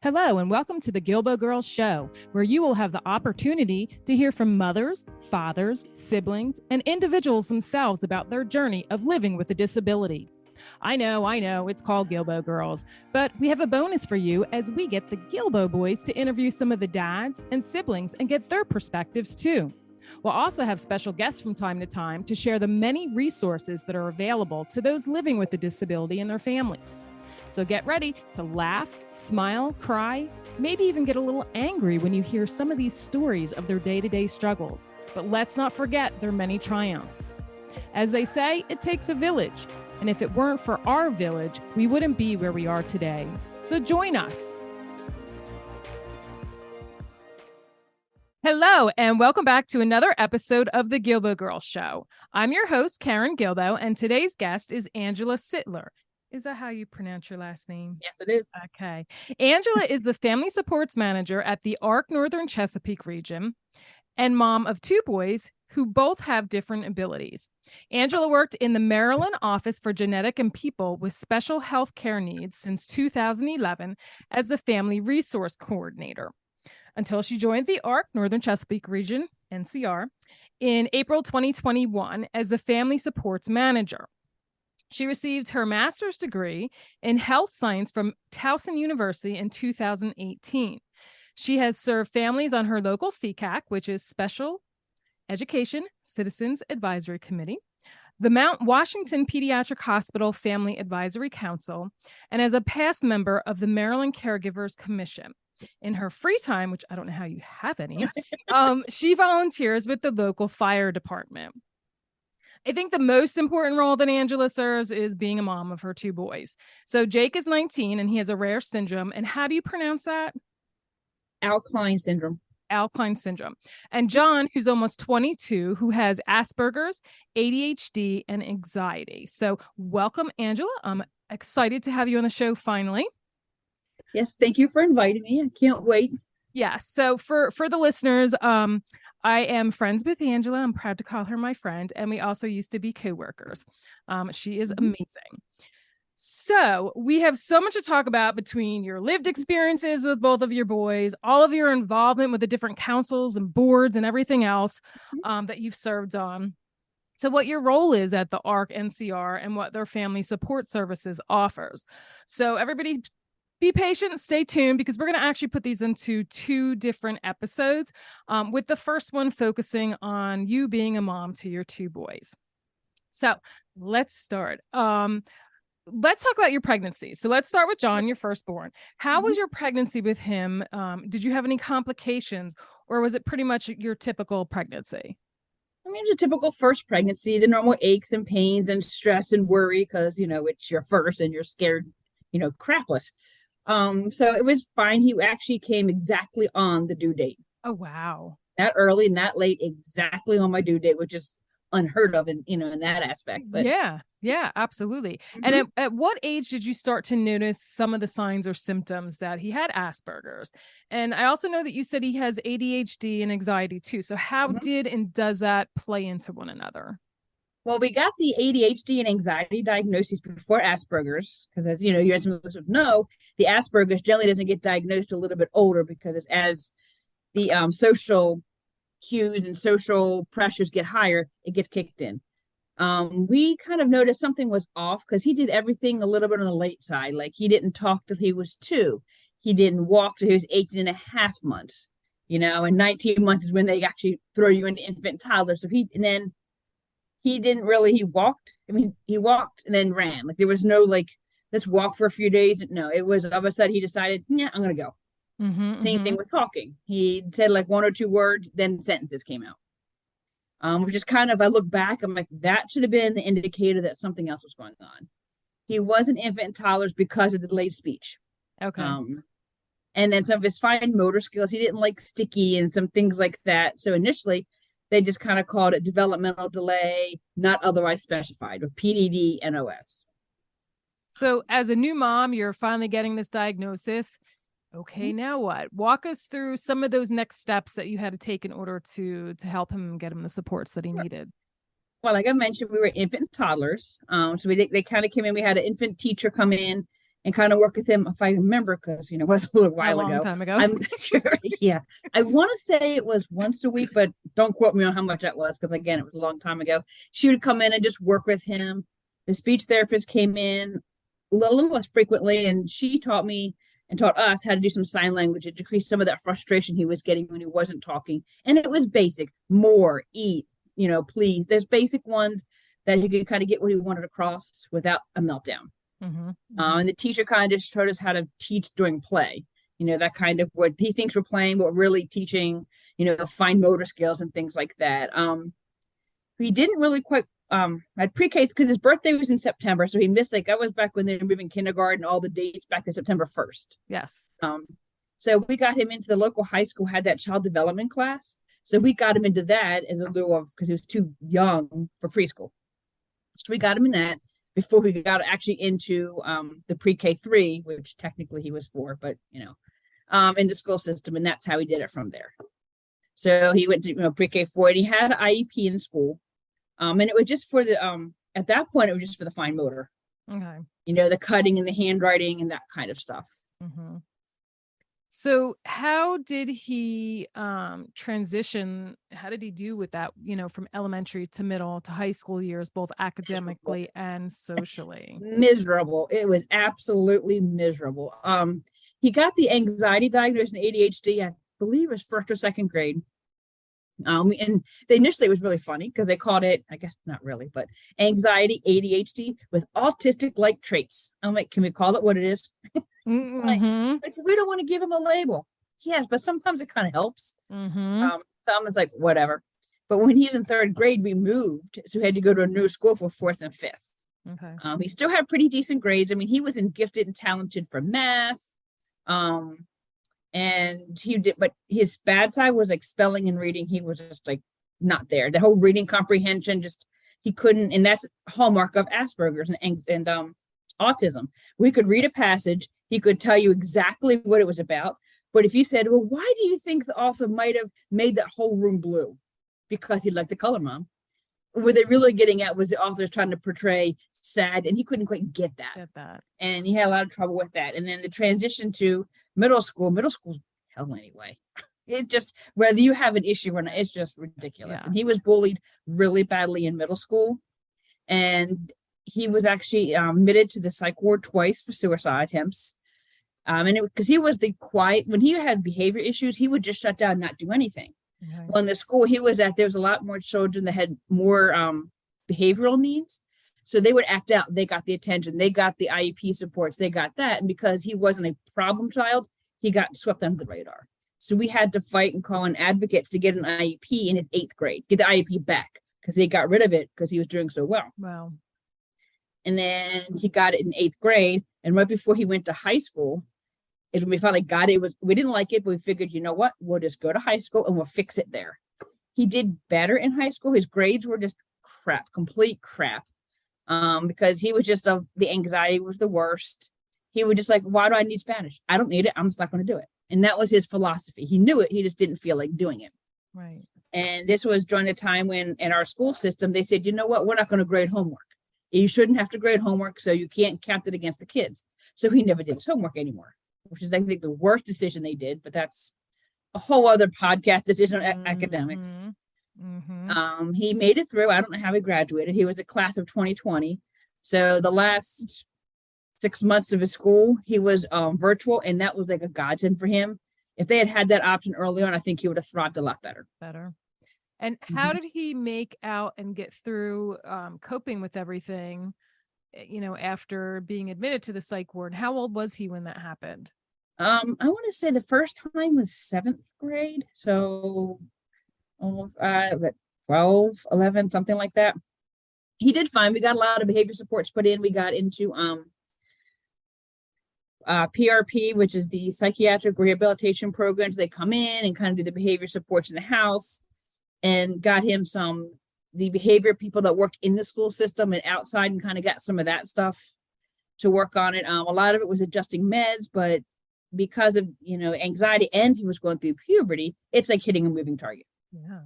Hello, and welcome to the Guilbault Girls Show, where you will have the opportunity to hear from mothers, fathers, siblings, and individuals themselves about their journey of living with a disability. I know, it's called Guilbault Girls, but we have a bonus for you as we get the Guilbault boys to interview some of the dads and siblings and get their perspectives too. We'll also have special guests from time to time to share the many resources that are available to those living with a disability and their families. So get ready to laugh, smile, cry, maybe even get a little angry when you hear some of these stories of their day-to-day struggles. But let's not forget their many triumphs. As they say, it takes a village. And if it weren't for our village, we wouldn't be where we are today. So join us. Hello, and welcome back to another episode of the Guilbault Girls Show. I'm your host, Karen Guilbault, and today's guest is Angela Sittler. Is that how you pronounce your last name? Yes, it is. Okay. Angela is the Family Supports Manager at the Arc Northern Chesapeake Region and mom of two boys who both have different abilities. Angela worked in the Maryland Office for Genetic and People with Special Health Care Needs since 2011 as the Family Resource Coordinator, until she joined the Arc Northern Chesapeake Region, NCR, in April 2021 as the Family Supports Manager. She received her master's degree in health science from Towson University in 2018. She has served families on her local SECAC, which is Special Education Citizens Advisory Committee, the Mount Washington Pediatric Hospital Family Advisory Council, and as a past member of the Maryland Caregivers Commission. In her free time, which I don't know how you have any, she volunteers with the local fire department. I think the most important role that Angela serves is being a mom of her two boys. So Jake is 19 and he has a rare syndrome. And how do you pronounce that? Au-Kline Syndrome. Au-Kline Syndrome. And John, who's almost 22, who has Asperger's, ADHD, and anxiety. So welcome, Angela. I'm excited to have you on the show finally. Yes, thank you for inviting me. I can't wait. Yeah. So for the listeners, I am friends with Angela. I'm proud to call her my friend. And we also used to be co-workers. She is amazing. So we have so much to talk about between your lived experiences with both of your boys, all of your involvement with the different councils and boards and everything else that you've served on. So what your role is at the Arc NCR and what their family support services offers. So everybody be patient, stay tuned, because we're going to actually put these into two different episodes, with the first one focusing on you being a mom to your two boys. So let's start. Let's talk about your pregnancy. So let's start with John, your firstborn. How was your pregnancy with him? Did you have any complications, or was it pretty much your typical pregnancy? I mean, it's a typical first pregnancy, the normal aches and pains and stress and worry because, it's your first and you're scared, crapless. So it was fine. He actually came exactly on the due date. Oh, wow. Not early, not late, exactly on my due date, which is unheard of in that aspect. But yeah, absolutely. And at what age did you start to notice some of the signs or symptoms that he had Asperger's? And I also know that you said he has ADHD and anxiety too. So how did and does that play into one another? Well, we got the ADHD and anxiety diagnoses before Asperger's, because as you as most would know, the Asperger's generally doesn't get diagnosed a little bit older because as the social cues and social pressures get higher, it gets kicked in. We kind of noticed something was off because he did everything a little bit on the late side. Like he didn't talk till he was 2. He didn't walk till he was 18 and a half months, and 19 months is when they actually throw you into infant toddler. So he walked. I mean, he walked and then ran. Like there was no let's walk for a few days. No, it was all of a sudden he decided, yeah, I'm going to go. Same thing with talking. He said like 1 or 2 words, then sentences came out. Which is kind of, I look back, I'm like, that should have been the indicator that something else was going on. He was an infant and toddlers because of the delayed speech. Okay. And then some of his fine motor skills, he didn't like sticky and some things like that. So initially, they just kind of called it developmental delay, not otherwise specified, or PDD NOS. So as a new mom, you're finally getting this diagnosis. Okay, now what? Walk us through some of those next steps that you had to take in order to help him get him the supports that he needed. Well, like I mentioned, we were infant and toddlers. So they kind of came in. We had an infant teacher come in and kind of work with him, if I remember, because it was a little while ago. A long time ago. I'm sure, yeah. I want to say it was once a week, but don't quote me on how much that was, because again, it was a long time ago. She would come in and just work with him. The speech therapist came in a little less frequently, and she taught me and taught us how to do some sign language to decrease some of that frustration he was getting when he wasn't talking. And it was basic: more, eat, please. There's basic ones that he could kind of get what he wanted across without a meltdown. Mm-hmm. And the teacher kind of just showed us how to teach during play, that kind of what he thinks we're playing, but we're really teaching, fine motor skills and things like that. He didn't really quite, at pre-K, because his birthday was in September. So he missed, I was back when they were moving kindergarten, all the dates back to September 1st. Yes. So we got him into the local high school, had that child development class. So we got him into that as a lieu of, because he was too young for preschool. So we got him in that before we got actually into the pre-K 3, which technically he was 4, but in the school system, and that's how he did it from there. So he went to pre-K 4, and he had an IEP in school, and it was just for the at that point it was just for the fine motor, okay, the cutting and the handwriting and that kind of stuff. Mm-hmm. So how did he transition? How did he do with that, from elementary to middle to high school years, both academically and socially? Miserable. It was absolutely miserable. He got the anxiety diagnosis and ADHD, I believe it was 1st or 2nd grade. And initially it was really funny because they called it, I guess not really, but anxiety ADHD with autistic-like traits. I'm like, can we call it what it is? Mm-hmm. like we don't want to give him a label. Yes, but sometimes it kind of helps. Mm-hmm. So I was like, whatever. But when he's in 3rd grade, we moved, so he had to go to a new school for 4th and 5th. Okay. He still had pretty decent grades. I mean, he was gifted and talented for math. And he did, but his bad side was like spelling and reading. He was just like not there. The whole reading comprehension, just he couldn't, and that's a hallmark of Asperger's and autism. We could read a passage, he could tell you exactly what it was about. But if you said, well, why do you think the author might have made that whole room blue? Because he liked the color, Mom. What they're really getting at was the author's trying to portray sad, and he couldn't quite get that. And he had a lot of trouble with that. And then the transition to middle school's hell anyway. It just, whether you have an issue or not, it's just ridiculous. Yeah. And he was bullied really badly in middle school. And he was actually admitted to the psych ward twice for suicide attempts. And because he was the quiet, when he had behavior issues, he would just shut down and not do anything. Okay. Well, in the school he was at, there was a lot more children that had more behavioral needs. So they would act out. They got the attention. They got the IEP supports. They got that. And because he wasn't a problem child, he got swept under the radar. So we had to fight and call in advocates to get an IEP in his 8th grade, get the IEP back, because they got rid of it because he was doing so well. Wow. And then he got it in 8th grade. And right before he went to high school, is when we finally got it. We didn't like it, but we figured, you know what? We'll just go to high school and we'll fix it there. He did better in high school. His grades were just crap, complete crap. Because he was just, the anxiety was the worst. He was just like, why do I need Spanish? I don't need it. I'm just not going to do it. And that was his philosophy. He knew it. He just didn't feel like doing it. Right. And this was during the time when in our school system, they said, you know what? We're not going to grade homework. You shouldn't have to grade homework, so you can't count it against the kids. So he never did his homework anymore, which is, I think, the worst decision they did. But that's a whole other podcast decision on academics. Mm-hmm. He made it through. I don't know how he graduated. He was a class of 2020. So the last 6 months of his school, he was virtual, and that was like a godsend for him. If they had that option early on, I think he would have thrived a lot better. And how did he make out and get through coping with everything, after being admitted to the psych ward? How old was he when that happened? I want to say the first time was 7th grade. So 12, 11, something like that. He did fine. We got a lot of behavior supports put in. We got into PRP, which is the psychiatric rehabilitation programs. They come in and kind of do the behavior supports in the house, and got him the behavior people that work in the school system and outside, and kind of got some of that stuff to work on it. A lot of it was adjusting meds, but because of, anxiety, and he was going through puberty, it's like hitting a moving target. Yeah.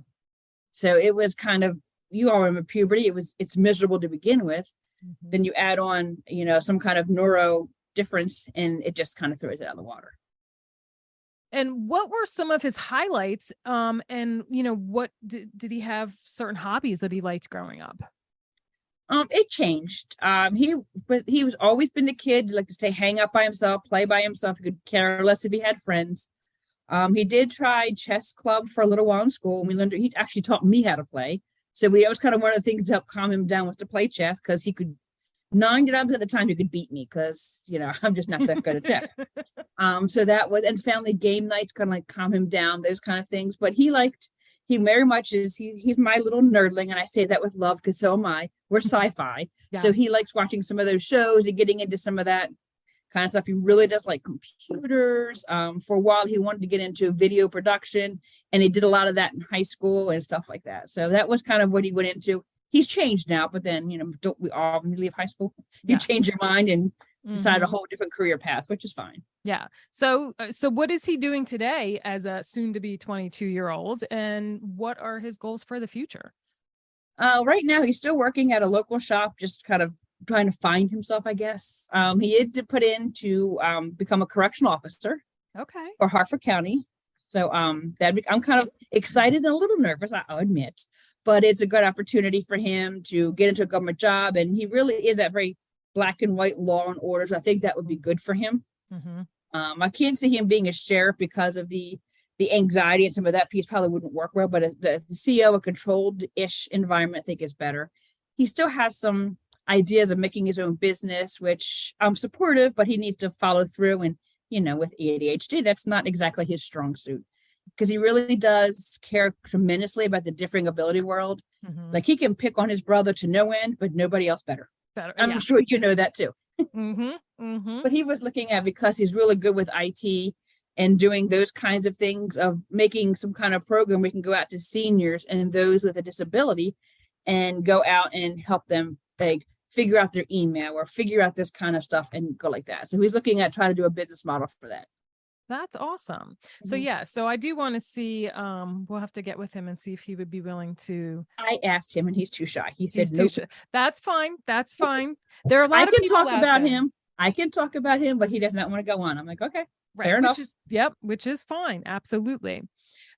So it was kind of, you all remember puberty. It's miserable to begin with. Mm-hmm. Then you add on, some kind of neuro difference, and it just kind of throws it out of the water. And what were some of his highlights? And what did he have certain hobbies that he liked growing up? It changed. He was always been the kid, like to stay, hang out by himself, play by himself. He could care less if he had friends. He did try chess club for a little while in school, and we learned. He actually taught me how to play. So that was kind of one of the things to help calm him down, was to play chess, because he could 99% of the time he could beat me, because I'm just not that good at chess. So that was, and family game nights kind of like calm him down, those kind of things. But he very much is, he's my little nerdling, and I say that with love, because so am I. We're sci-fi. Yeah. So he likes watching some of those shows and getting into some of that kind of stuff. He really does like computers. For a while he wanted to get into video production, and he did a lot of that in high school and stuff like that. So that was kind of what he went into. He's changed now, but then, don't we all, when you leave high school, you change your mind and decide a whole different career path, which is fine. Yeah. So what is he doing today as a soon to be 22-year-old, and what are his goals for the future? Right now he's still working at a local shop, just kind of trying to find himself, I guess. He had to put in to become a correctional officer. Okay. For Harford County. So I'm kind of excited and a little nervous, I'll admit, but it's a good opportunity for him to get into a government job. And he really is that very black and white law and order. So I think that would be good for him. I can't see him being a sheriff because of the anxiety, and some of that piece probably wouldn't work well, but the CEO, a controlled-ish environment, I think is better. He still has some ideas of making his own business, which I'm supportive, but he needs to follow through. And with ADHD, that's not exactly his strong suit, because he really does care tremendously about the differing ability world. Like, he can pick on his brother to no end, but nobody else better. I'm sure you know that too. But he was looking at, because he's really good with IT and doing those kinds of things, of making some kind of program we can go out to seniors and those with a disability and go out and help them, like, figure out their email or figure out this kind of stuff and go like that. So he's looking at trying to do a business model for that. That's awesome. So I do want to see, we'll have to get with him and see if he would be willing to. I asked him and he's too shy. He said, nope. That's fine. There are a lot of people talk about him. I can talk about him, but he does not want to go on. I'm like, okay, fair enough. Which is fine. Absolutely.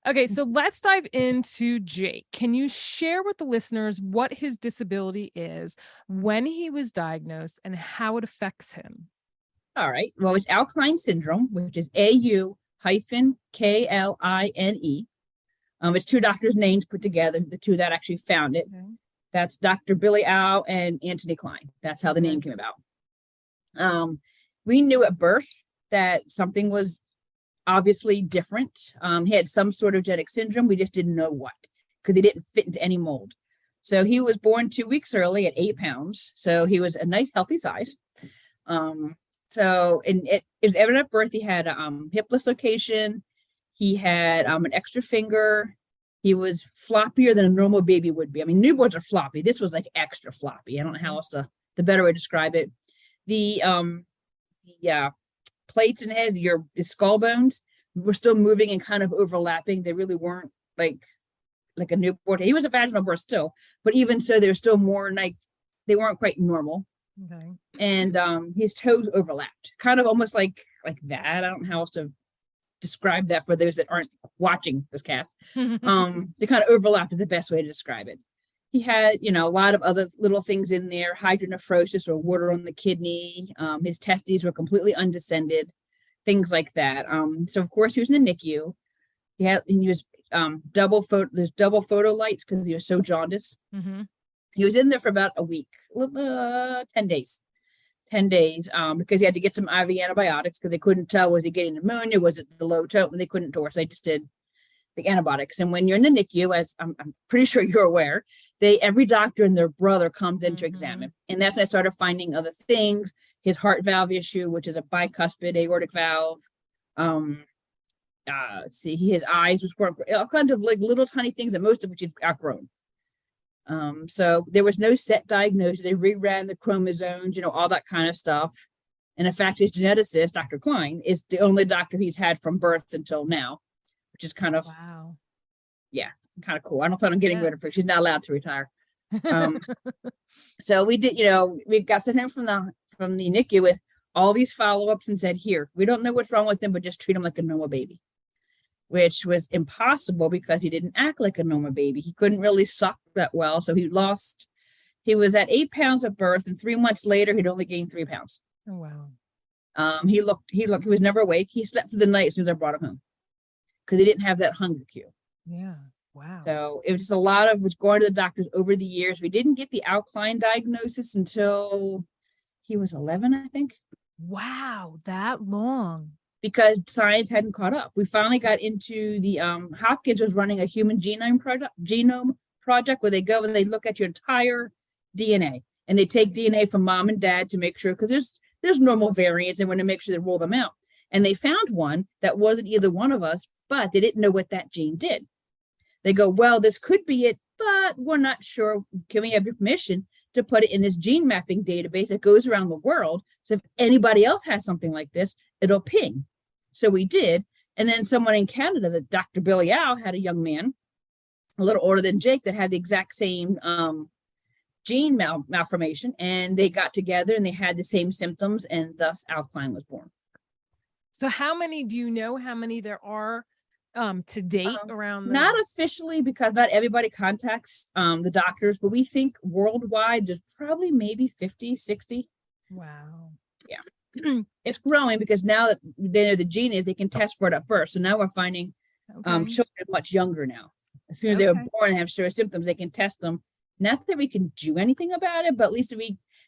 Okay, so let's dive into Jake. Can you share with the listeners what his disability is, when he was diagnosed, and how it affects him? All right. Well, it's Au-Kline Syndrome, which is AU-KLINE. It's two doctors' names put together, the two that actually found it. Okay. That's Dr. Billy Au and Anthony Klein. That's how the name came about. We knew at birth that something was obviously different. He had some sort of genetic syndrome. We just didn't know what, because he didn't fit into any mold. So he was born 2 weeks early at 8 pounds. So he was a nice, healthy size. So it was evident at birth. He had a hip dislocation. He had an extra finger. He was floppier than a normal baby would be. I mean, newborns are floppy. This was like extra floppy. I don't know how else the better way to describe it. The plates in his skull bones were still moving and kind of overlapping. They really weren't like a newborn. He was a vaginal birth still, but even so, they're still more like, they weren't quite normal. Okay. And his toes overlapped, kind of almost like that. I don't know how else to describe that for those that aren't watching this cast. They kind of overlapped is the best way to describe it. He had, a lot of other little things in there, hydronephrosis or water on the kidney. His testes were completely undescended, things like that. So of course he was in the NICU. He was there's double photo lights because he was so jaundiced. He was in there for about a week, 10 days, because he had to get some IV antibiotics, because they couldn't tell, was he getting pneumonia, was it the low tone, and they couldn't tell, so they just did the antibiotics. And when you're in the NICU, as I'm pretty sure you're aware, every doctor and their brother comes in to examine. And that's when I started finding other things, his heart valve issue, which is a bicuspid aortic valve. His eyes was all kinds of like little tiny things, that most of which he'd outgrown. So there was no set diagnosis. They reran the chromosomes, all that kind of stuff. And in fact, his geneticist, Dr. Klein, is the only doctor he's had from birth until now, which is kind of, wow. Yeah, kind of cool. I don't plan on getting rid of her. She's not allowed to retire. So we did, we got sent him from the NICU with all these follow-ups and said, here, we don't know what's wrong with him, but just treat him like a normal baby, which was impossible because he didn't act like a normal baby. He couldn't really suck that well. So he was at 8 pounds at birth, and 3 months later, he'd only gained 3 pounds. Oh, wow. He was never awake. He slept through the night as soon as I brought him home because he didn't have that hunger cue. Yeah. Wow. So it was just a lot of was going to the doctors over the years. We didn't get the Au-Kline diagnosis until he was 11, I think. Wow, that long. Because science hadn't caught up. We finally got into the Hopkins was running a human genome project where they go and they look at your entire DNA, and they take DNA from mom and dad to make sure, because there's normal variants, and want to make sure they roll them out. And they found one that wasn't either one of us, but they didn't know what that gene did. They go, well, this could be it, but we're not sure. Can we have your permission to put it in this gene mapping database that goes around the world? So if anybody else has something like this, it'll ping. So we did. And then someone in Canada, that Dr. Billy Au, had a young man, a little older than Jake, that had the exact same gene malformation. And they got together and they had the same symptoms, and thus Au-Kline was born. So do you know how many there are to date around? Not officially, because not everybody contacts the doctors, but we think worldwide there's probably maybe 50, 60. Wow. Yeah. It's growing because now that they know the gene is, they can test for it at birth. So now we're finding children much younger now. As soon as they were born and have sure symptoms, they can test them. Not that we can do anything about it, but at least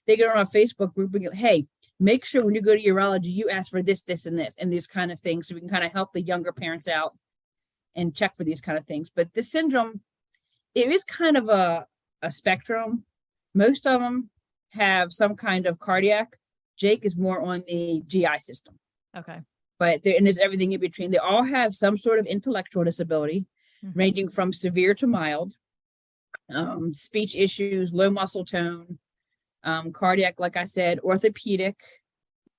they get on our Facebook group and go, hey, make sure when you go to urology, you ask for this, this, and this, and these kind of things. So we can kind of help the younger parents out and check for these kind of things. But this syndrome, it is kind of a spectrum. Most of them have some kind of cardiac. Jake is more on the GI system. Okay. But there's everything in between. They all have some sort of intellectual disability, ranging from severe to mild, speech issues, low muscle tone, cardiac, like I said, orthopedic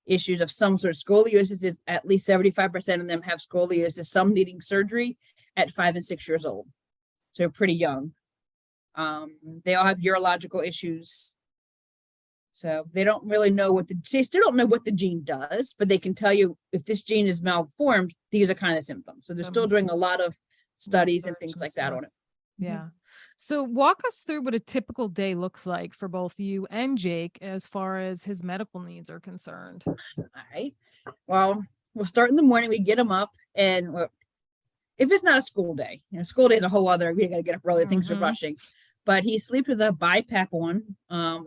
issues of some sort. Scoliosis is at least 75% of them have scoliosis, some needing surgery at 5 and 6 years old. So pretty young. They all have urological issues. So they don't really know they still don't know what the gene does, but they can tell you if this gene is malformed, these are kind of symptoms. So they're still doing a lot of studies and things like that on it. Yeah. So walk us through what a typical day looks like for both you and Jake as far as his medical needs are concerned. All right. Well, we'll start in the morning. We get him up, and if it's not a school day, school day is a whole other, we got to get up early, things are rushing. But he sleeps with a BiPAP on,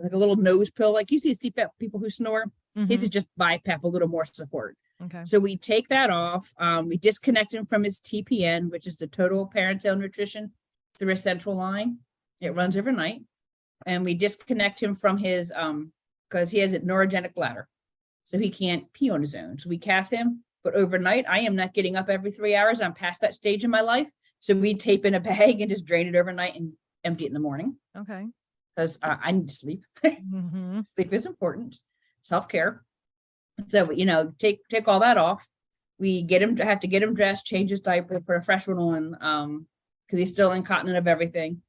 like a little nose pill, like you see CPAP people who snore. His is just BiPAP, a little more support. Okay. So we take that off. We disconnect him from his TPN, which is the total parenteral nutrition, through a central line. It runs overnight. And we disconnect him from his, because he has a neurogenic bladder. So he can't pee on his own. So we cath him. But overnight, I am not getting up every 3 hours. I'm past that stage in my life. So we tape in a bag and just drain it overnight and empty it in the morning. Okay. Because I need to sleep. Sleep is important. Self-care. So, take all that off. We have to get him dressed, change his diaper, put a fresh one on, because he's still incontinent of everything.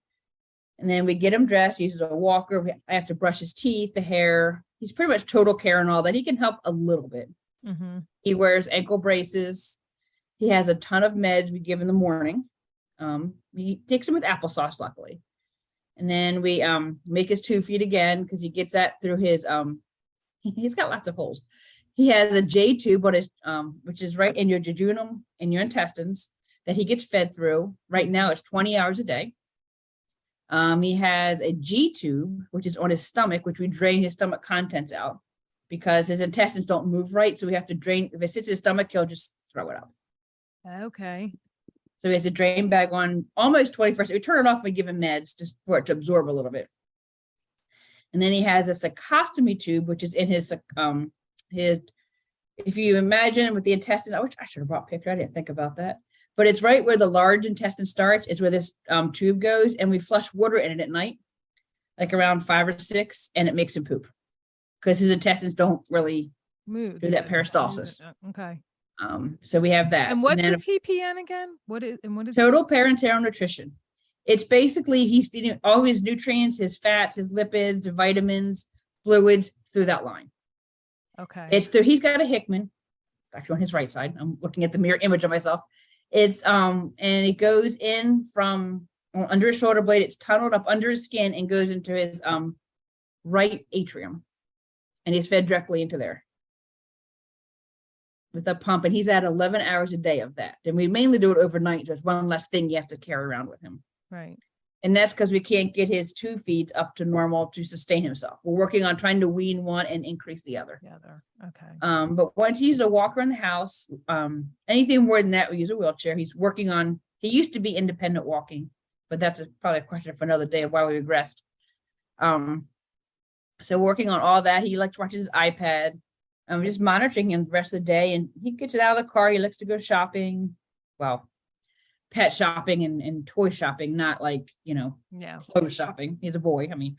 And then we get him dressed. He uses a walker. I have to brush his teeth, the hair. He's pretty much total care and all that. He can help a little bit. He wears ankle braces. He has a ton of meds we give in the morning. He takes them with applesauce, luckily. And then we make his 2 feet again, because he gets that through his, he's got lots of holes. He has a J tube, which is right in your jejunum, in your intestines, that he gets fed through. Right now it's 20 hours a day. He has a G tube, which is on his stomach, which we drain his stomach contents out because his intestines don't move right. So we have to drain. If it sits in his stomach, he'll just throw it up. Okay. So he has a drain bag on almost 21st. We turn it off and we give him meds just for it to absorb a little bit. And then he has a cecostomy tube, which is in his, if you imagine with the intestine, which I should have brought a picture. I didn't think about that. But it's right where the large intestine starts is where this tube goes. And we flush water in it at night, like around 5 or 6, and it makes him poop because his intestines don't really do that peristalsis. Okay. So we have that. And what's the TPN again? What is total parenteral nutrition? It's basically he's feeding all his nutrients, his fats, his lipids, vitamins, fluids through that line. Okay. He's got a Hickman, actually on his right side. I'm looking at the mirror image of myself. And it goes in from under his shoulder blade. It's tunneled up under his skin and goes into his right atrium, and he's fed directly into there with a pump. And he's at 11 hours a day of that. And we mainly do it overnight. So it's one less thing he has to carry around with him. Right. And that's because we can't get his 2 feet up to normal to sustain himself. We're working on trying to wean one and increase the other. Okay. But once he uses a walker in the house, anything more than that, we use a wheelchair. He used to be independent walking, but that's probably a question for another day of why we regressed. So working on all that. He likes to watch his iPad. Just monitoring him the rest of the day. And he gets it out of the car. He likes to go shopping. Well, pet shopping and toy shopping, not like, clothes shopping. He's a boy. I mean,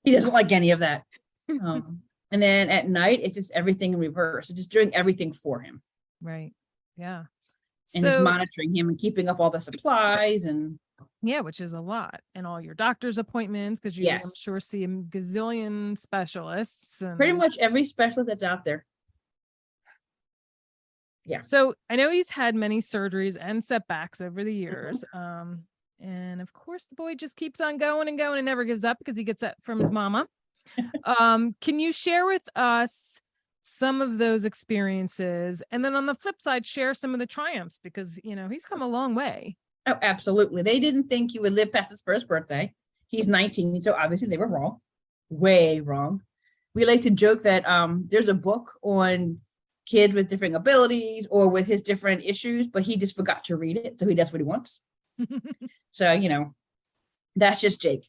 he doesn't like any of that. And then at night, it's just everything in reverse. It's just doing everything for him. Right. Yeah. And just monitoring him and keeping up all the supplies and. Yeah, which is a lot. And all your doctor's appointments, because you, I'm sure, see a gazillion specialists. And pretty much every specialist that's out there. Yeah. So I know he's had many surgeries and setbacks over the years. And of course, the boy just keeps on going and going and never gives up because he gets that from his mama. Can you share with us some of those experiences? And then on the flip side, share some of the triumphs, because, he's come a long way. Oh, absolutely. They didn't think he would live past his first birthday. He's 19, so obviously they were wrong. Way wrong. We like to joke that there's a book on kids with different abilities or with his different issues, but he just forgot to read it, so he does what he wants. So, that's just Jake.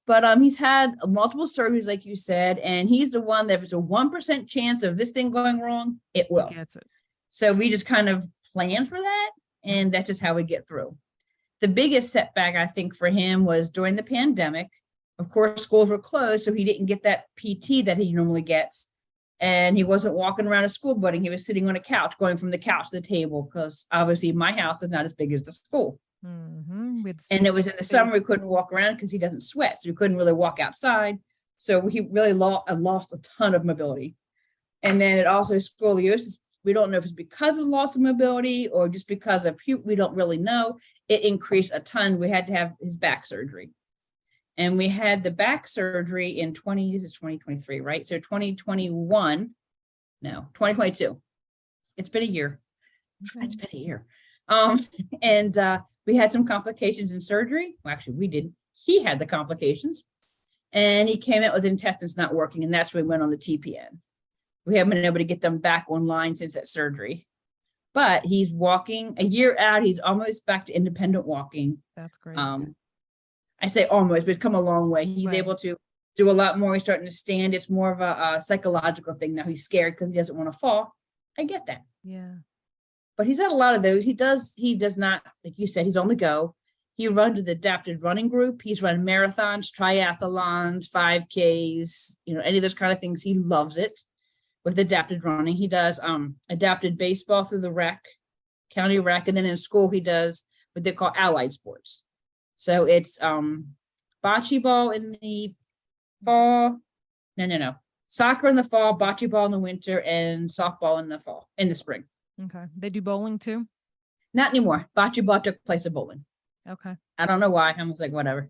But he's had multiple surgeries, like you said, and he's the one that if it's a 1% chance of this thing going wrong, it will. He gets it. So we just kind of plan for that, and that's just how we get through. The biggest setback, I think, for him was during the pandemic. Of course, schools were closed, so he didn't get that PT that he normally gets. And he wasn't walking around a school building. He was sitting on a couch, going from the couch to the table, because obviously my house is not as big as the school. Mm-hmm. And it was in the summer, he couldn't walk around because he doesn't sweat. So he couldn't really walk outside. So he really lost a ton of mobility. And then it also scoliosis. We don't know if it's because of loss of mobility or just because of we don't really know. It increased a ton. We had to have his back surgery. And we had the back surgery in 2023, right? So 2022. It's been a year. Okay. It's been a year. And we had some complications in surgery. Well, actually, we didn't. He had the complications. And he came out with intestines not working. And that's when we went on the TPN. We haven't been able to get them back online since that surgery. But he's walking a year out. He's almost back to independent walking. That's great. I say almost, but come a long way. He's able to do a lot more. He's starting to stand. It's more of a psychological thing now. He's scared because he doesn't want to fall. I get that. Yeah. But he's had a lot of those. He does not, like you said, he's on the go. He runs with the adapted running group. He's run marathons, triathlons, 5Ks, any of those kind of things. He loves it. With adapted running, he does adapted baseball through the rec, county rec, and then in school he does what they call allied sports. So it's bocce ball in the fall. No. Soccer in the fall, bocce ball in the winter, and softball in the spring. Okay. They do bowling too? Not anymore. Bocce ball took place of bowling. Okay. I don't know why. I was like, whatever.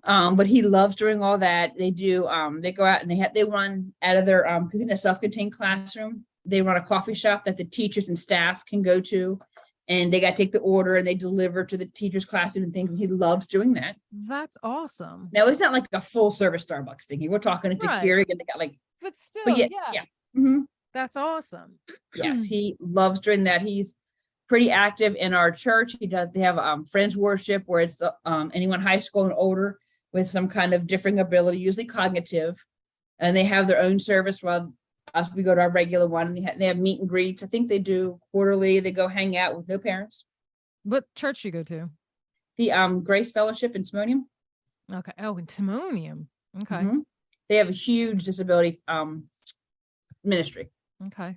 But he loves doing all that. They do, they go out and they run out of their, because in a self-contained classroom, they run a coffee shop that the teachers and staff can go to, and they got to take the order and they deliver to the teacher's classroom and things. He loves doing that. That's awesome. Now, it's not like a full service Starbucks thing. We're talking to Keurig and they got but still, yeah. Mm-hmm. That's awesome. Yes, he loves doing that. He's pretty active in our church. They have friends worship where it's anyone high school and older with some kind of differing ability, usually cognitive, and they have their own service while we go to our regular one. And they have meet and greets. I think they do quarterly. They go hang out with no parents. What church do you go to? The Grace Fellowship in Timonium. Okay. Oh, in Timonium. Okay. Mm-hmm. They have a huge disability ministry. Okay.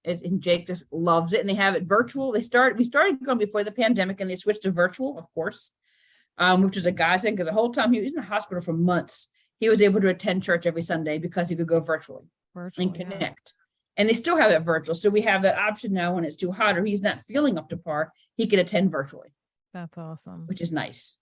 And Jake just loves it, and they have it virtual. We started going before the pandemic, and they switched to virtual, of course. Which is a godsend because the whole time he was in the hospital for months. he was able to attend church every Sunday because he could go virtually and connect. And they still have it virtual. So we have that option now when it's too hot or he's not feeling up to par, he can attend virtually. That's awesome. Which is nice.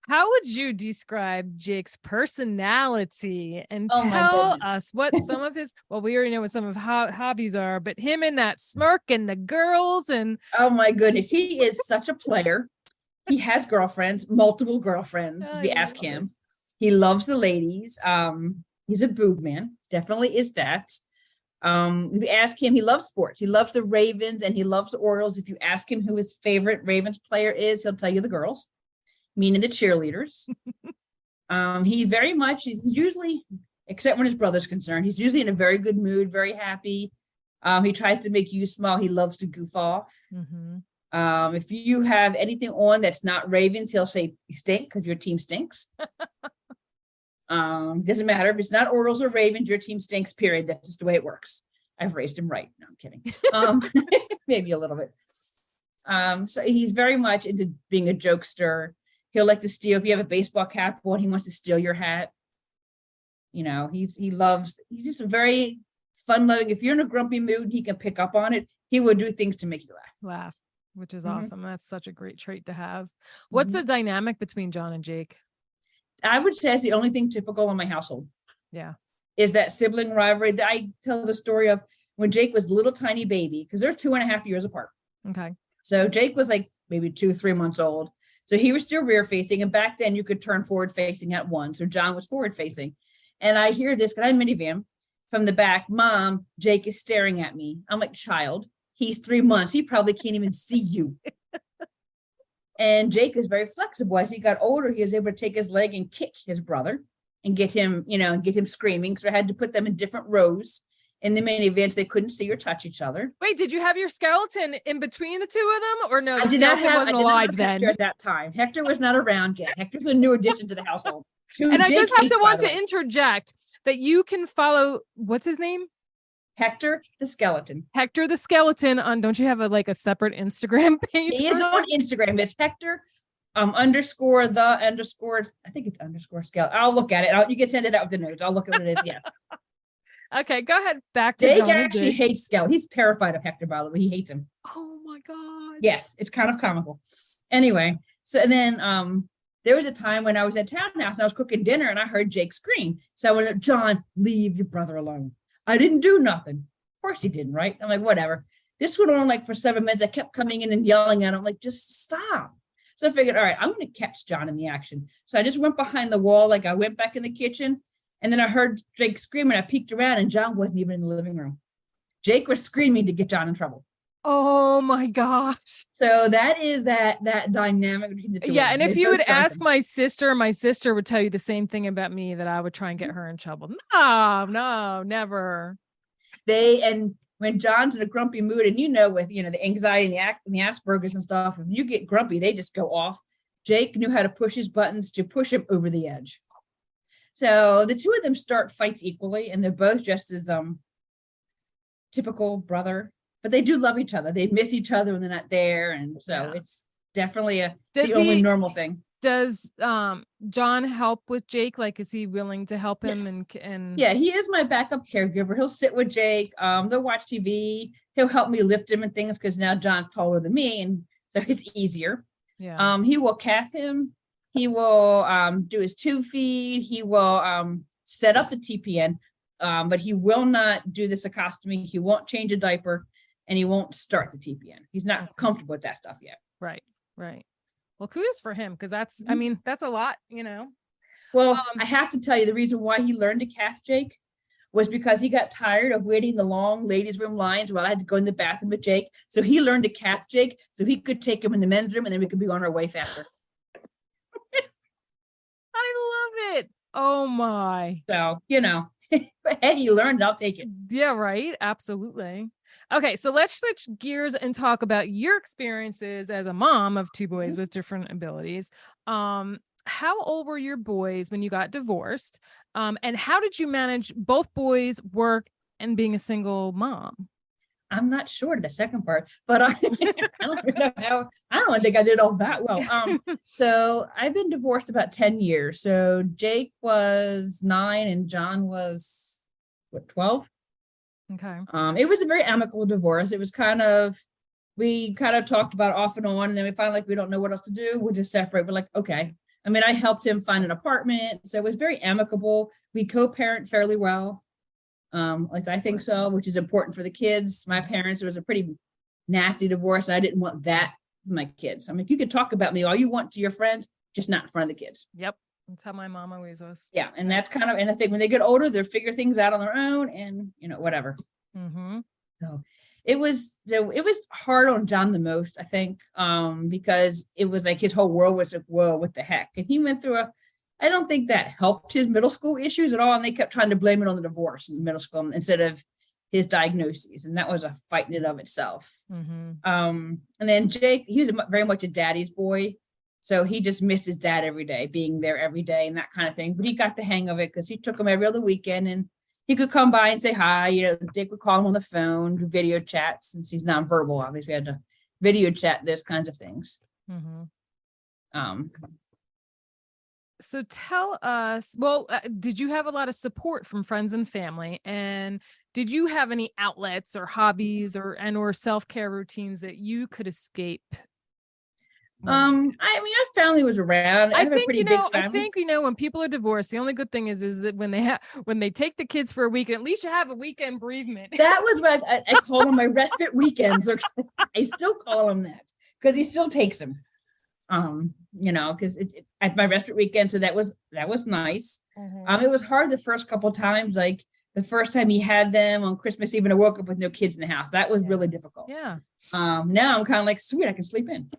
How would you describe Jake's personality and tell us what some of his, well, we already know what some of hobbies are, but him and that smirk and the girls and. Oh my goodness. He is such a player. He has girlfriends, multiple girlfriends. If you ask him, he loves the ladies. He's a boob man. Definitely is that. If you ask him, he loves sports. He loves the Ravens and he loves the Orioles. If you ask him who his favorite Ravens player is, he'll tell you the girls, meaning the cheerleaders. He very much, he's usually, except when his brother's concerned, he's usually in a very good mood, very happy. He tries to make you smile. He loves to goof off. If you have anything on that's not Ravens, he'll say you stink because your team stinks. Doesn't matter if it's not Orioles or Ravens, your team stinks, period. That's just the way it works. I've raised him right. No, I'm kidding. Maybe a little bit. So he's very much into being a jokester. He'll like to steal. If you have a baseball cap on, he wants to steal your hat. You know, he's just a very fun loving. If you're in a grumpy mood, he can pick up on it. He will do things to make you laugh, which is awesome. That's such a great trait to have. What's the dynamic between John and Jake? I would say it's the only thing typical in my household. Yeah. Is that sibling rivalry that I tell the story of when Jake was a little tiny baby, because they're 2.5 years apart. Okay. So Jake was like maybe 2-3 months old. So he was still rear facing. And back then you could turn forward facing at one. So John was forward facing. And I hear this, because I had a minivan from the back, Mom, Jake is staring at me. I'm like, child, he's 3 months. He probably can't even see you. And Jake is very flexible. As he got older, he was able to take his leg and kick his brother and get him, get him screaming. So I had to put them in different rows in the minivan so they couldn't see or touch each other. Wait, did you have your skeleton in between the two of them, or no? I did not have, wasn't alive then. Hector at that time. Hector was not around yet. Hector's a new addition to the household. And I just have to want to interject that you can follow, what's his name? Hector the Skeleton. Hector the Skeleton on, don't you have a separate Instagram page? He is on Instagram. It's Hector underscore I think it's underscore skeleton. I'll look at it. You can send it out with the notes. I'll look at what it is. Yes. Okay, go ahead. Back to Jake actually hates Skeleton. He's terrified of Hector, by the way. He hates him. Oh my God. Yes, it's kind of comical. Anyway, so then there was a time when I was at Townhouse and I was cooking dinner and I heard Jake scream. So I went, John, leave your brother alone. I didn't do nothing. Of course he didn't, right? I'm like, whatever. This went on for 7 minutes. I kept coming in and yelling at him, like, just stop. So I figured, all right, I'm going to catch John in the action. So I just went behind the wall, I went back in the kitchen, and then I heard Jake screaming. I peeked around and John wasn't even in the living room. Jake was screaming to get John in trouble. Oh my gosh. So that is that dynamic between the two. Yeah, and if you would ask my sister would tell you the same thing about me, that I would try and get her in trouble. No, never. And when John's in a grumpy mood, and with the anxiety and the Asperger's and stuff, if you get grumpy, they just go off. Jake knew how to push his buttons to push him over the edge. So the two of them start fights equally, and they're both just as typical brother. But they do love each other. They miss each other when they're not there. And so it's definitely the only normal thing. Does John help with Jake? Is he willing to help him? Yes. And yeah, he is my backup caregiver. He'll sit with Jake. They'll watch TV. He'll help me lift him and things because now John's taller than me. And so it's easier. Yeah. He will cath him. He will do his tube feed. He will set up the TPN, but he will not do the cecostomy. He won't change a diaper. And he won't start the TPN. He's not comfortable with that stuff yet. Right. Well, kudos for him, because that's a lot, Well, I have to tell you, the reason why he learned to cath Jake was because he got tired of waiting the long ladies' room lines while I had to go in the bathroom with Jake. So he learned to cath Jake so he could take him in the men's room and then we could be on our way faster. I love it. Oh my. So, but hey, he learned, I'll take it. Yeah, right. Absolutely. Okay, so let's switch gears and talk about your experiences as a mom of two boys with different abilities. How old were your boys when you got divorced? And how did you manage both boys' work and being a single mom? I'm not sure the second part, but I don't know how. I don't think I did all that well. So I've been divorced about 10 years. So Jake was 9 and John was 12. Okay. It was a very amicable divorce. It was we kind of talked about it off and on, and then we found like we don't know what else to do. We'll just separate. We're like, okay. I mean, I helped him find an apartment, so it was very amicable. We co-parent fairly well. At least I think so, which is important for the kids. My parents, it was a pretty nasty divorce, and I didn't want that for my kids. I mean, you can talk about me all you want to your friends, just not in front of the kids. Yep. That's how my mom always was. Yeah. And that's and I think when they get older, they'll figure things out on their own and, whatever. Mm-hmm. So it was hard on John the most, I think, because it was like his whole world was like, whoa, what the heck? And he went through I don't think that helped his middle school issues at all. And they kept trying to blame it on the divorce in middle school instead of his diagnoses. And that was a fight in and of itself. Mm-hmm. And then Jake, he was very much a daddy's boy. So he just missed his dad every day, being there every day and that kind of thing. But he got the hang of it because he took him every other weekend and he could come by and say hi. Jake would call him on the phone, do video chats, since he's nonverbal. Obviously, we had to video chat, those kinds of things. Mm-hmm. So tell us, did you have a lot of support from friends and family? And did you have any outlets or hobbies or self-care routines that you could escape? I mean, our family was around. I think, when people are divorced, the only good thing is that when they take the kids for a weekend, at least you have a weekend bereavement. That was what I call them, my respite weekends. I still call them that because he still takes them. Because it's at my respite weekend. So that was nice. Mm-hmm. It was hard the first couple of times, like the first time he had them on Christmas Eve and I woke up with no kids in the house. That was really difficult. Yeah. Now I'm kind of like, sweet, I can sleep in.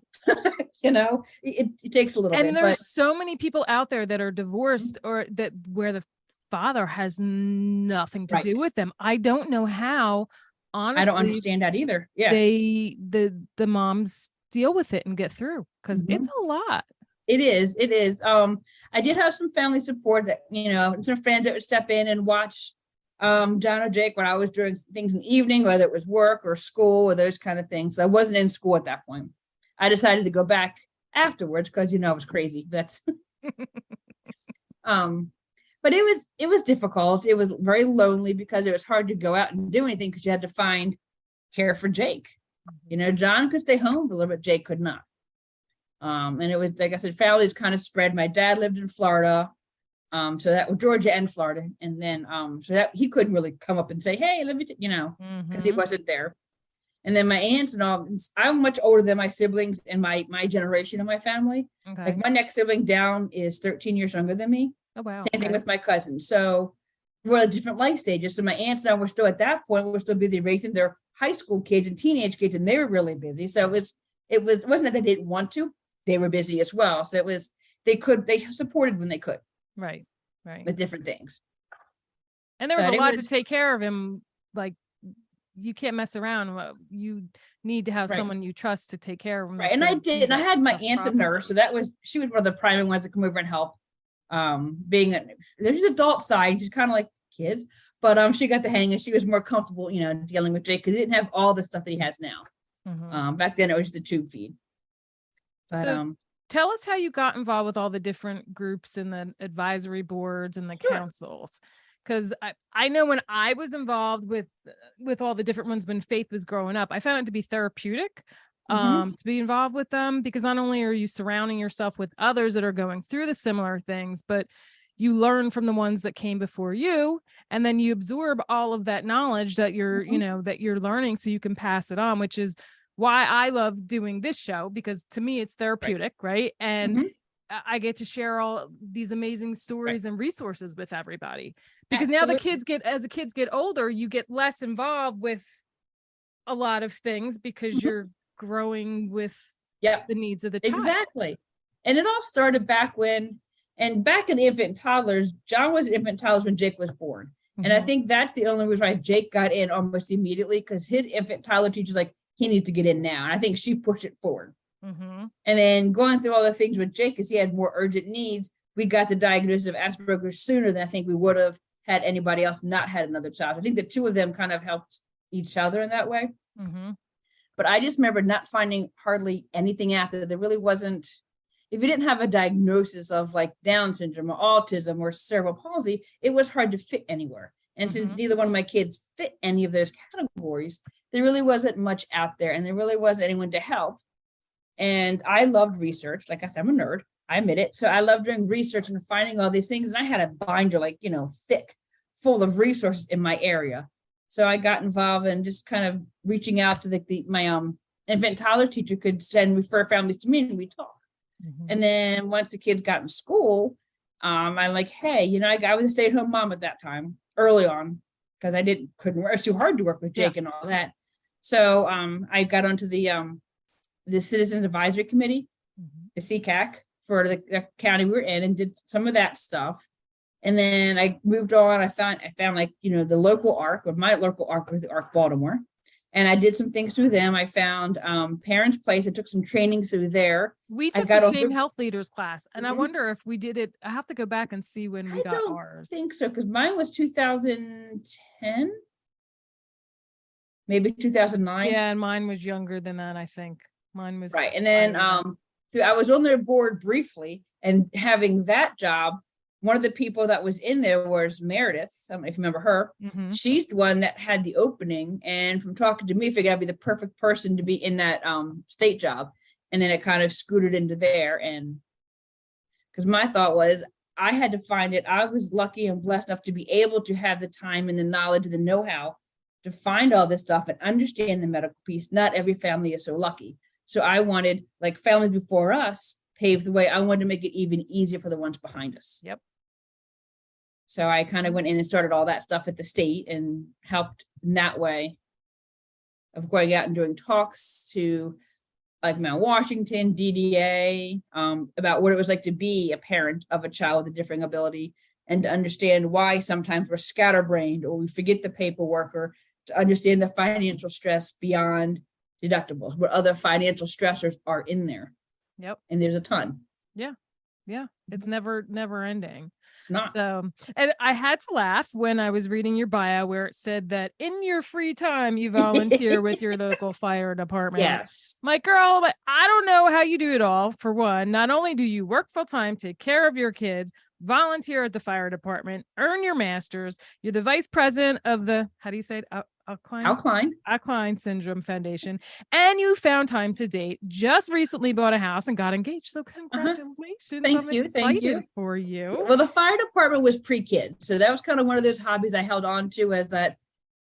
It takes a little bit. And there's so many people out there that are divorced or that where the father has nothing to do with them. I don't know how, honestly. I don't understand that either. Yeah. The moms deal with it and get through because it's a lot. It is. I did have some family support that, some friends that would step in and watch John or Jake when I was doing things in the evening, whether it was work or school or those kind of things. I wasn't in school at that point. I decided to go back afterwards because, it was crazy. That's, but it was difficult. It was very lonely because it was hard to go out and do anything because you had to find care for Jake. John could stay home for a little bit. Jake could not. And it was, like I said, families kind of spread. My dad lived in Florida. So that was Georgia and Florida. And then, so that he couldn't really come up and say, hey, let me, because he wasn't there. And then my aunts and all, I'm much older than my siblings and my generation of my family. Okay. Like my next sibling down is 13 years younger than me. Oh, wow. Same thing with my cousins. So we're at different life stages. So my aunts now, we're still at that point, we're still busy raising their high school kids and teenage kids, and they were really busy. So it wasn't that they didn't want to, they were busy as well. So they supported when they could. Right. With different things. And there was a lot to take care of him. Like, you can't mess around. You need to have someone you trust to take care of him. Right. And I did. And I had my aunt's a nurse. So she was one of the primary ones that come over and help. There's adult side, she's kind of like kids, but she got the hang and she was more comfortable, dealing with Jake because he didn't have all the stuff that he has now. Mm-hmm. Back then it was the tube feed. But tell us how you got involved with all the different groups and the advisory boards and the councils. Because I know when I was involved with all the different ones when Faith was growing up, I found it to be therapeutic to be involved with them, because not only are you surrounding yourself with others that are going through the similar things, but you learn from the ones that came before you, and then you absorb all of that knowledge that you're, that you're learning so you can pass it on, which is why I love doing this show, because to me it's therapeutic, right? And I get to share all these amazing stories and resources with everybody, because now as the kids get older, you get less involved with a lot of things because you're growing with the needs of the child. Exactly. And it all started back in the infant and toddlers. John was an infant and toddlers when Jake was born. And I think that's the only reason why Jake got in almost immediately, because his infant toddler teacher's like, he needs to get in now. And I think she pushed it forward. And then going through all the things with Jake, because he had more urgent needs, we got the diagnosis of Asperger sooner than I think we would have had anybody else not had another child. I think the two of them kind of helped each other in that way. Mm-hmm. But I just remember not finding hardly anything after. There really wasn't, if you didn't have a diagnosis of like Down syndrome or autism or cerebral palsy, it was hard to fit anywhere. And since neither one of my kids fit any of those categories, there really wasn't much out there, and there really wasn't anyone to help. And I loved research. Like I said, I'm a nerd. I admit it. So I love doing research and finding all these things. And I had a binder, like, thick, full of resources in my area. So I got involved in just kind of reaching out to my infant toddler teacher could refer families to me, and we talk. Mm-hmm. And then once the kids got in school, I'm like, hey, I was a stay-at-home mom at that time, early on, because couldn't work. It was too hard to work with Jake and all that. So I got onto the Citizens Advisory Committee, the SECAC, for the county we were in, and did some of that stuff. And then I moved on. I found like, the local ARC, or my local ARC was the ARC Baltimore. And I did some things through them. I found Parents Place. I took some training through there. We took the same health leaders class. And I wonder if we did it. I have to go back and see when we got ours. I think so, because mine was 2010, maybe 2009. Yeah, and mine was younger than that, I think. Mine was right. And then I was on their board briefly, and having that job, one of the people that was in there was Meredith. I don't know if you remember her. Mm-hmm. She's the one that had the opening, and from talking to me, I figured I'd be the perfect person to be in that state job. And then it kind of scooted into there. And because my thought was, I had to find it. I was lucky and blessed enough to be able to have the time and the knowledge and the know-how to find all this stuff and understand the medical piece. Not every family is so lucky. So I wanted, like families before us paved the way. I wanted to make it even easier for the ones behind us. Yep. So I kind of went in and started all that stuff at the state and helped in that way of going out and doing talks to like Mount Washington, DDA, about what it was like to be a parent of a child with a differing ability, and to understand why sometimes we're scatterbrained or we forget the paperwork, or to understand the financial stress beyond deductibles, what other financial stressors are in there. Yep. And there's a ton. Yeah. Yeah. It's never ending. It's not. So, and I had to laugh when I was reading your bio where it said that in your free time, you volunteer with your local fire department. Yes. My girl, but I don't know how you do it all. For one, not only do you work full time, take care of your kids, volunteer at the fire department, earn your master's, you're the vice president of the, how do you say it? Au-Kline Syndrome Foundation, and you found time to date. Just recently bought a house and got engaged. So congratulations! Thank you for you. Well, the fire department was pre-kid, so that was kind of one of those hobbies I held on to. As that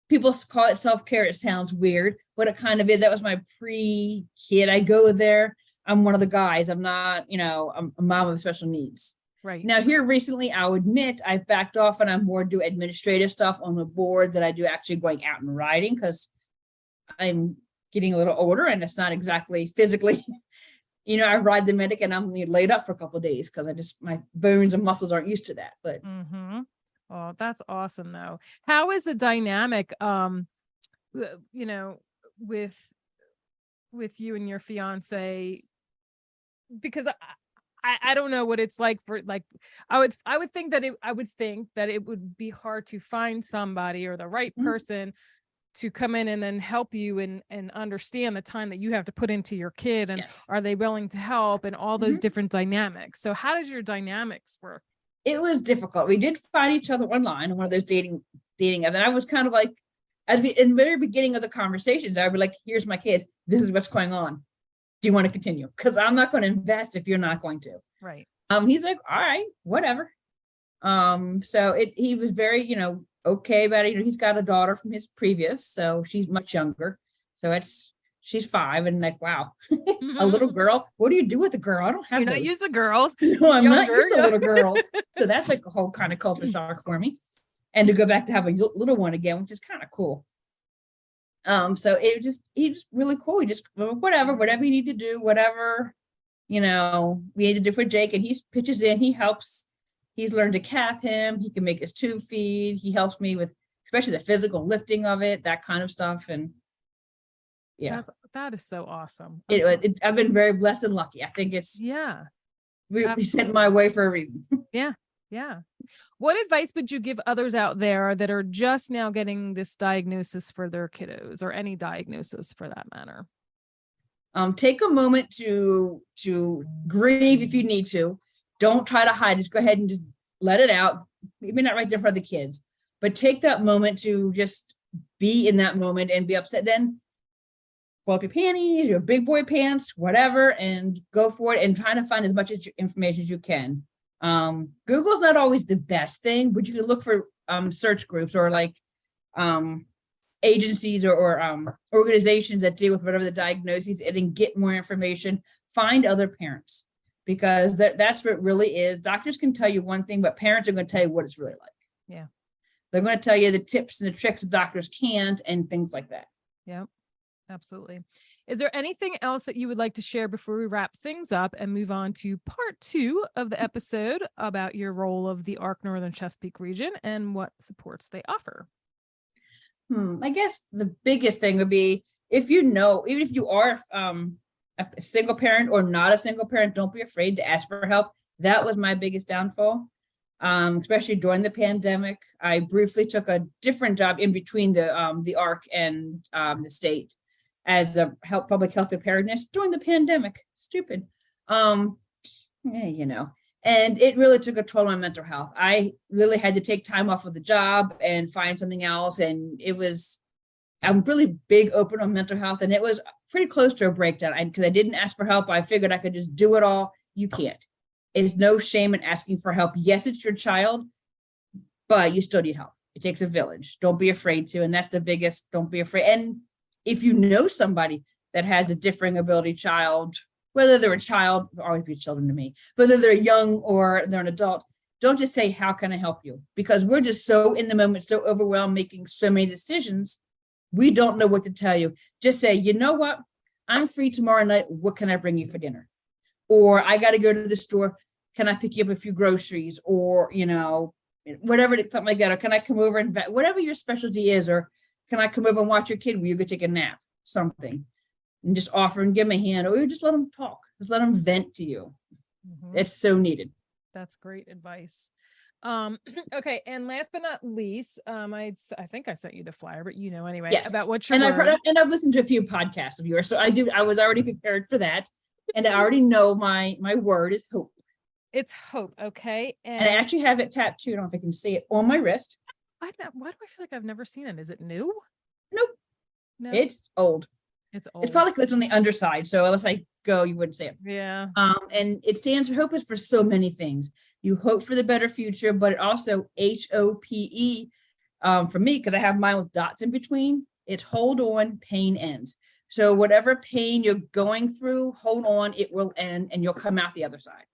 people call it self-care. It sounds weird, but it kind of is. That was my pre-kid. I go there. I'm one of the guys. I'm not, I'm a mom of special needs. Right. Now here recently, I'll admit I've backed off and I'm more do administrative stuff on the board that I do actually going out and riding, because I'm getting a little older and it's not exactly physically, I ride the medic and I'm laid up for a couple of days because my bones and muscles aren't used to that. But Oh, that's awesome though. How is the dynamic, with you and your fiance? Because I don't know what it's like for, like, I would think that it would be hard to find somebody or the right person to come in and then help you and understand the time that you have to put into your kid, and are they willing to help, and all those different dynamics. So how does your dynamics work? It was difficult. We did find each other online on one of those dating, and then I was kind of like, in the very beginning of the conversations, I would like, here's my kids, this is what's going on. Do you want to continue? Because I'm not going to invest if you're not going to. Right. He's like, all right, whatever. So he was very, okay about it. He's got a daughter from his previous, so she's much younger. So she's 5, and like, wow, a little girl. What do you do with a girl? I don't have. You're not used to girls. No, I'm not used to little girls. So that's like a whole kind of culture shock for me. And to go back to have a little one again, which is kind of cool. So he just really cool. He just, whatever you need to do, whatever, we need to do for Jake, and he pitches in, he helps. He's learned to cath him. He can make his tube feed. He helps me with, especially the physical lifting of it, that kind of stuff. And yeah, that is so awesome. I've been very blessed and lucky. I think it's, we sent my way for a reason. Yeah. Yeah. What advice would you give others out there that are just now getting this diagnosis for their kiddos, or any diagnosis for that matter? Take a moment to grieve if you need to. Don't try to hide. Just go ahead and just let it out. Maybe not right there for the kids, but take that moment to just be in that moment and be upset. Then pull up your panties, your big boy pants, whatever, and go for it and try to find as much information as you can. Google's not always the best thing, but you can look for search groups or like agencies or organizations that deal with whatever the diagnosis and then get more information. Find other parents, because that's what it really is. Doctors can tell you one thing, but parents are going to tell you what it's really like. Yeah. They're going to tell you the tips and the tricks that doctors can't and things like that. Yep. Absolutely. Is there anything else that you would like to share before we wrap things up and move on to part 2 of the episode about your role of the Arc Northern Chesapeake Region and what supports they offer? I guess the biggest thing would be, if you know, even if you are a single parent or not a single parent, don't be afraid to ask for help. That was my biggest downfall, especially during the pandemic. I briefly took a different job in between the ARC and the state as a public health preparedness during the pandemic. Stupid. You know, and it really took a toll on my mental health. I really had to take time off of the job and find something else. And I'm really big open on mental health, and it was pretty close to a breakdown. Because I didn't ask for help, I figured I could just do it all. You can't. There's no shame in asking for help. Yes, it's your child, but you still need help. It takes a village. Don't be afraid to. And that's the biggest, don't be afraid. And if you know somebody that has a differing ability child, whether they're a child, they'll always be children to me, whether they're young or they're an adult, don't just say, how can I help you? Because we're just so in the moment, so overwhelmed, making so many decisions. We don't know what to tell you. Just say, you know what? I'm free tomorrow night. What can I bring you for dinner? Or I got to go to the store. Can I pick you up a few groceries? Or, you know, whatever, something like that. Or can I come over and whatever your specialty is? Or can I come over and watch your kid while you go take a nap? Something. And just offer and give them a hand, or just let them talk. Just let them vent to you. Mm-hmm. It's so needed. That's great advice. Okay. And last but not least, I think I sent you the flyer, but you know, anyway, yes. About what you're I've listened to a few podcasts of yours. So I was already prepared for that. And I already know my word is hope. It's hope. Okay. And I actually have it tattooed. I don't know if I can see it on my wrist. Why do I feel like I've never seen it? Is it new? Nope. No. It's old. It's old. It's probably because it's on the underside. So unless I go, you wouldn't see it. Yeah. And it stands for hope is for so many things. You hope for the better future, but it also HOPE for me, because I have mine with dots in between. It's hold on, pain ends. So whatever pain you're going through, hold on, it will end and you'll come out the other side.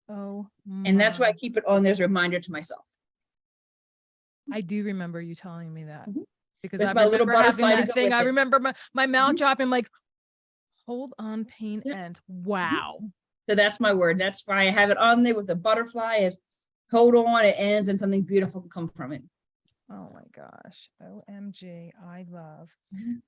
Oh. And that's why I keep it on there as a reminder to myself. I do remember you telling me that. Mm-hmm. Because I remember having that thing. I remember my mouth dropping, like, hold on, pain ends. Wow. So that's my word. That's why I have it on there with the butterfly. Is hold on, it ends, and something beautiful can come from it. Oh my gosh. OMG. I love.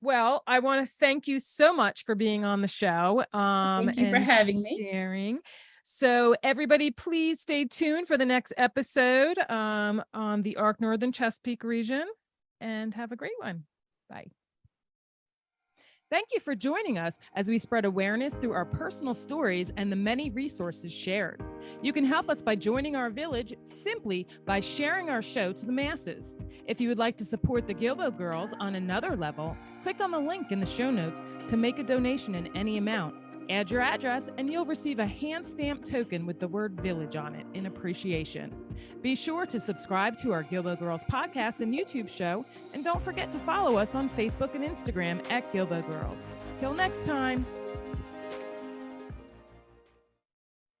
Well, I want to thank you so much for being on the show. Thank you for having me. Sharing. So everybody, please stay tuned for the next episode on the Arc Northern Chesapeake Region. And have a great one. Bye. Thank you for joining us as we spread awareness through our personal stories and the many resources shared. You can help us by joining our village simply by sharing our show to the masses. If you would like to support the Guilbault Girls on another level, click on the link in the show notes to make a donation in any amount. Add your address and you'll receive a hand-stamped token with the word village on it in appreciation. Be sure to subscribe to our Guilbault Girls podcast and YouTube show, and don't forget to follow us on Facebook and Instagram at Guilbault Girls. Till next time.